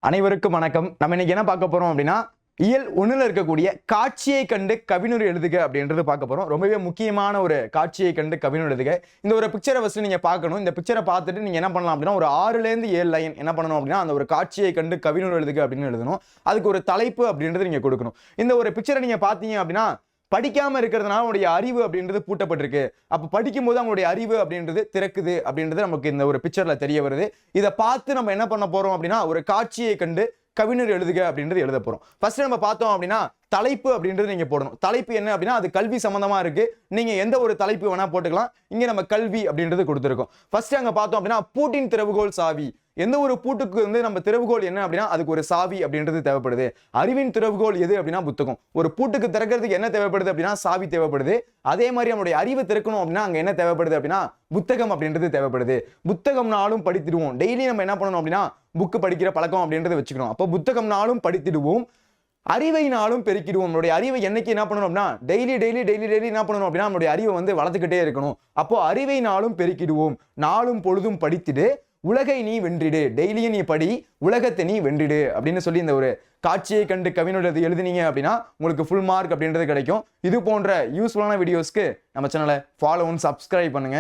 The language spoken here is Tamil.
அனைவருக்கும் வணக்கம். நம்ம இன்னைக்கு என்ன பார்க்க போறோம் அப்படின்னா, இயல் 1ல இருக்கக்கூடிய காட்சியை கண்டு கவினுரை எழுதுக அப்படின்றது பார்க்க போறோம். ரொம்பவே முக்கியமான ஒரு காட்சியை கண்டு கவினுரை எழுதுக. இந்த ஒரு பிக்சரை ஃபர்ஸ்ட் நீங்க பார்க்கணும். இந்த பிக்சரை பார்த்துட்டு நீங்க என்ன பண்ணலாம் அப்படின்னா, ஒரு 6ல இருந்து 7 லைன் என்ன பண்ணணும் அப்படின்னா, அந்த ஒரு காட்சியை கண்டு கவினுரை எழுதுக அப்படின்னு எழுதணும். அதுக்கு ஒரு தலைப்பு அப்படின்றது நீங்க கொடுக்கணும். இந்த ஒரு பிக்சரை நீங்க பார்த்தீங்க அப்படின்னா, படிக்காம இருக்கிறதுனால அவங்களுடைய அறிவு அப்படின்றது பூட்டப்பட்டிருக்கு. அப்ப படிக்கும்போது அவங்களுடைய அறிவு அப்படின்றது திறக்குது அப்படின்றது நமக்கு இந்த ஒரு பிக்சர்ல தெரிய வருது. இதை பார்த்து நம்ம என்ன பண்ண போறோம் அப்படின்னா, ஒரு காட்சியை கண்டு கவிஞர் எழுதுக அப்படின்றது எழுத போறோம். ஃபர்ஸ்ட் நம்ம பார்த்தோம் அப்படின்னா, தலைப்பு அப்படின்றது நீங்க போடணும். தலைப்பு என்ன அப்படின்னா, அது கல்வி சம்பந்தமா இருக்கு. நீங்க எந்த ஒரு தலைப்பு வேணா போட்டுக்கலாம். இங்க நம்ம கல்வி அப்படின்றது கொடுத்திருக்கோம். ஃபர்ஸ்ட் அங்க பார்த்தோம் அப்படின்னா, பூட்டின் திறவுகோல் சாவி. எந்த ஒரு பூட்டுக்கு வந்து நம்ம திறவுகோல் என்ன அப்படின்னா, அதுக்கு ஒரு சாவி அப்படின்றது தேவைப்படுது. அறிவின் திறவுகோல் எது அப்படின்னா புத்தகம். ஒரு பூட்டுக்கு திறக்கிறதுக்கு என்ன தேவைப்படுது அப்படின்னா, சாவி தேவைப்படுது. அதே மாதிரி நம்மளுடைய அறிவை திறக்கணும் அப்படின்னா அங்க என்ன தேவைப்படுது அப்படின்னா, புத்தகம் அப்படின்றது தேவைப்படுது. புத்தகம்னாலும் படித்திடுவோம். டெய்லி நம்ம என்ன பண்ணணும் அப்படின்னா, புக் படிக்கிற பழக்கம் அப்படின்றது வச்சுக்கணும். அப்போ புத்தகம்னாலும் படித்திடுவோம், அறிவைனாலும் பெருக்கிடுவோம். நம்மளுடைய அறிவை என்னைக்கு என்ன பண்ணணும் அப்படின்னா, டெய்லி என்ன பண்ணணும் அப்படின்னா, நம்மளுடைய அறிவை வந்து வளர்த்துக்கிட்டே இருக்கணும். அப்போ அறிவைனாலும் பெருக்கிடுவோம், நாளும் பொழுதும் படித்திடு, உலகை நீ வென்றிடு. டெய்லியும் நீ படி, உலகத்தை நீ வென்றிடு அப்படின்னு சொல்லி இந்த ஒரு காட்சியை கண்டு கவினுரை எழுதினீங்க அப்படின்னா உங்களுக்கு ஃபுல் மார்க் அப்படின்றது கிடைக்கும். இது போன்ற யூஸ்ஃபுல்லான வீடியோஸ்க்கு நம்ம சேனலை ஃபாலோ அண்ட் சப்ஸ்கிரைப் பண்ணுங்க.